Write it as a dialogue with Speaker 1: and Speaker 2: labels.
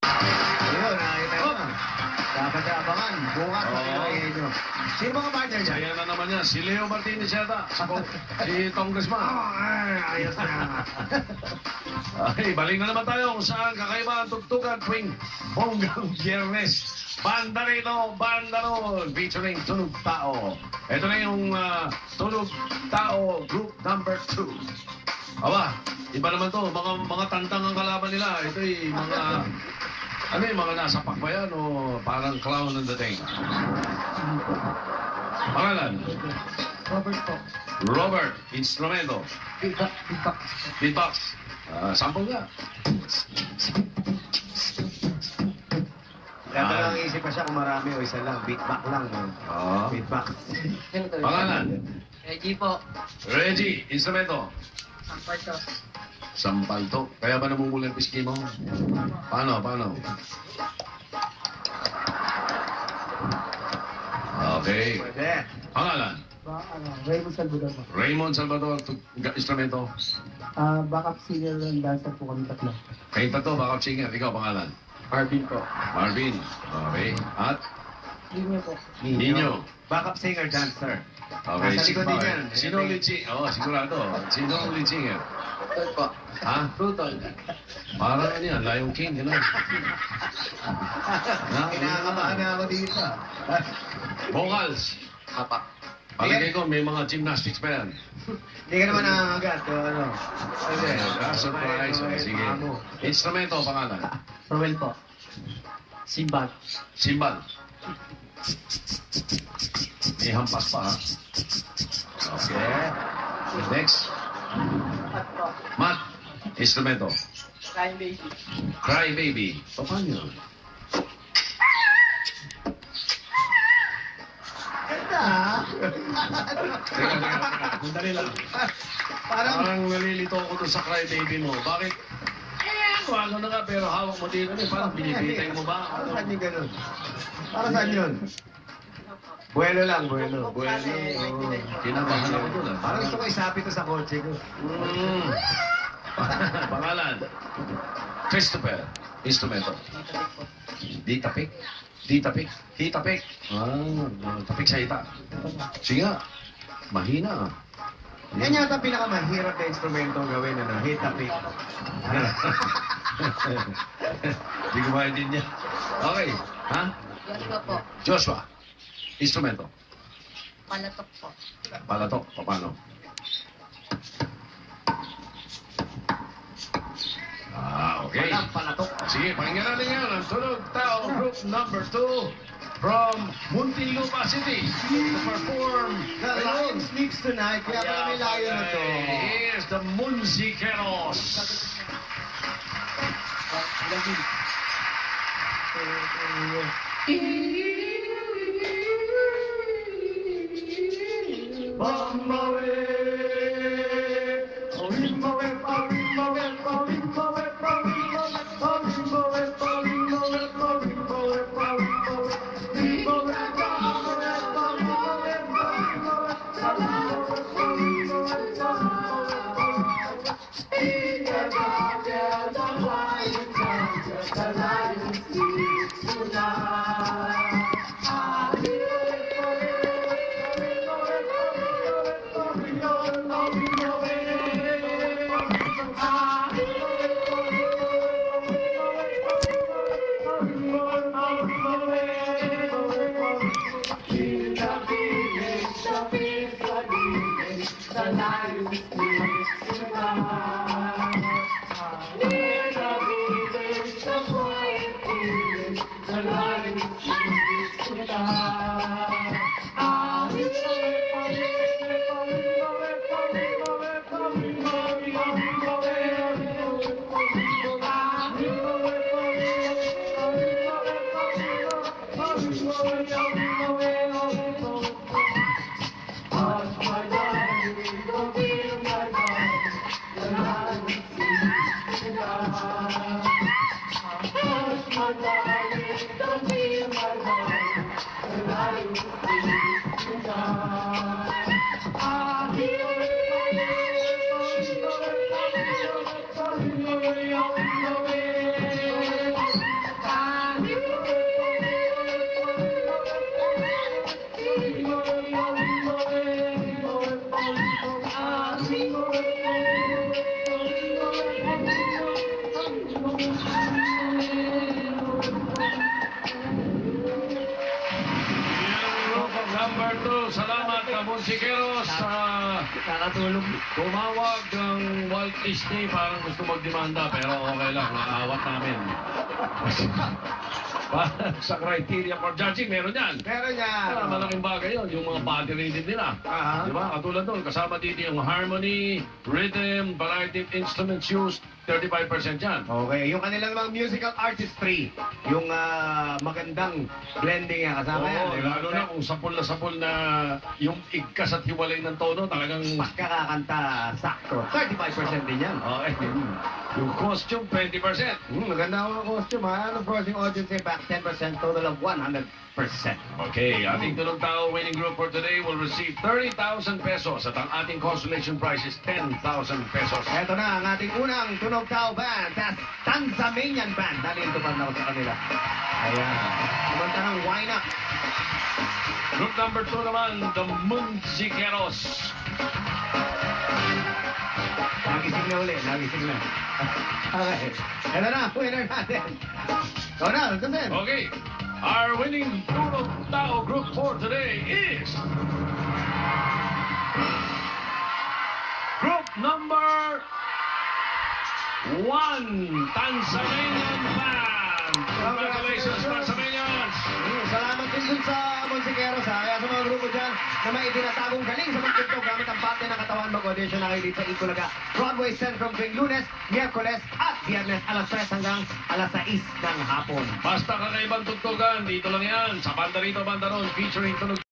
Speaker 1: Ayun, nakita nyo. Dapat abangan. Bukas
Speaker 2: Oo.
Speaker 1: pakilagay nyo. Sino mga partner dyan?
Speaker 2: Saya na naman yan. Si Leo Martinez yata. Si Congressman.
Speaker 1: Ayos na.
Speaker 2: Ay, balik na naman tayo kung saan kakaiba ang tugtugan tuwing bonggang biyernes. Banda rito, banda ron, featuring Tunog Tao. Ito na yung Tunog Tao Group number 2. Aba, iba naman to, mga tantang ang kalaban nila. Ito'y mga, ano yung mga nasa pakbayan o parang clown on the thing. Pangalan?
Speaker 3: Robert po.
Speaker 2: Robert, instrumento.
Speaker 3: Beatbox.
Speaker 2: Beatbox. Sample nga.
Speaker 1: Kaya lang isip pa siya kung marami o isa lang. Beatback lang.
Speaker 2: Oo.
Speaker 1: Beatback.
Speaker 2: Pangalan?
Speaker 3: Reggie po.
Speaker 2: Reggie, instrumento.
Speaker 3: Samparto.
Speaker 2: Sampalto. Kaya ba namumulan piski mo? Paano? Okay.
Speaker 1: Pwede.
Speaker 2: Pangalan?
Speaker 3: Raymond Salvador po.
Speaker 2: Raymond Salvador, instrumento.
Speaker 3: Backup singer and dancer po kami tatlo.
Speaker 2: Kayong tatlo, backup singer. Ikaw, pangalan?
Speaker 3: Marvin po.
Speaker 2: Marvin. Okay. At?
Speaker 3: Linya po.
Speaker 2: Nino.
Speaker 1: Backup singer, dancer.
Speaker 2: Okay.
Speaker 1: Nasa likod din yan.
Speaker 2: Sino lead singer? Oo, sigurado. Sino ang lead singer?
Speaker 3: Brutal po.
Speaker 2: Ha?
Speaker 3: Brutal.
Speaker 2: Parang ano yan, Lion King, gano'n.
Speaker 1: Kinakabahan na ako dito.
Speaker 2: Vocals.
Speaker 3: Apak.
Speaker 2: Palagay ko, may mga gymnastics pa yan.
Speaker 1: Hindi ka naman nangangagat. O ano? Pwede.
Speaker 2: Surprise. Okay, sige. Instrumento, pangalan.
Speaker 3: Rowel po. Simbal.
Speaker 2: Simbal. May hampas pa, ha? Okay. Next.
Speaker 3: At po.
Speaker 2: Matt. Instrumento.
Speaker 3: Crying Baby.
Speaker 2: Cry Baby. Paano yun?
Speaker 1: Ganda, ha?
Speaker 2: Teka. Sandali lang.
Speaker 1: Parang,
Speaker 2: Parang nalilito ako doon sa Cry Baby mo. Bakit? Wala na nga, pero hawak mo dito. Parang binibitay mo ba?
Speaker 1: Para saan yung ganun? Para saan yun? Buwelo lang, buwelo.
Speaker 2: Bueno, kinabahan ako doon, ah.
Speaker 1: Parang gusto ko isapi to sa kotse ko.
Speaker 2: Pangalan. Christopher. Instrumento. Ditapik. Ditapik. Hitapik. Tapik sa hita. Sige nga. Mahina.
Speaker 1: Yan yata pinakamahirap na instrumento gawin, ano? Hit a pick.
Speaker 2: Hindi ko maintindihan. Okay. Ha?
Speaker 4: Joshua po.
Speaker 2: Joshua. Instrumento.
Speaker 4: Palatok po.
Speaker 2: Palatok. Paano? Okay.
Speaker 1: Palatok.
Speaker 2: Sige, pakinggan natin yan ang Tunog Tao Group number 2 from Muntinlupa City to perform
Speaker 1: The Lion Sleeps Tonight. Kaya pala may layo na to.
Speaker 2: Here's the Munzikeros. Group of number 2, salamat ka Monsiqueros sa
Speaker 3: Nakatulog.
Speaker 2: tumawag ng Walt Disney, parang gusto magdemanda pero okay lang, naawat namin. Sa criteria for judging, meron yan.
Speaker 1: Meron niya.
Speaker 2: Malaking bagay yun, yung mga body rated nila.
Speaker 1: Aha.
Speaker 2: Di ba? Katulad doon, kasama dito yung harmony, rhythm, variety of instruments used, 35% yan.
Speaker 1: Okay, yung kanilang mga musical artistry, yung magandang blending yan, kasama yan.
Speaker 2: Oo,
Speaker 1: di ba?
Speaker 2: lalo na kung sapul na yung igkas at hiwalay ng tono, talagang...
Speaker 1: Pagkakakanta, sakto. 35% din yan.
Speaker 2: Okay. Yung costume, 20%.
Speaker 1: Maganda ang costume ha. Ano for the audience say back 10%, total of 100%.
Speaker 2: Okay, ating tulong tao winning group for today will receive 30,000 pesos at ang ating consolation prize is 10,000 pesos.
Speaker 1: Ito na ang ating unang Tunog Tao Band, that's Tanzanian Band. Nalito pa na ako sa kanila. Ayan. Kumanta ng Why Not?
Speaker 2: Group number 2 naman, the Monsiqueros.
Speaker 1: Nagising na uli, nagising na. Okay. Ito na, winner natin. Ikaw na, Alcacer.
Speaker 2: Okay, our winning Tulong Tao group for today is... Group number 1, Tanzanian Band. Congratulations, Tanzanians.
Speaker 1: Salamat din dun sa Monsiqueros ha. Kaya sa mga grupo dyan na may itinatagong galing sa magtugtog gamit ang parte ng katawan, mag-audition na kayo dito sa Itulaga Broadway Centrum tuwing Lunes, Miyerkules at Biyernes alas 3 hanggang alas 6 ng hapon.
Speaker 2: Basta kakaibang tugtugan, dito lang yan. Sa banda rito, banda ron, featuring tunog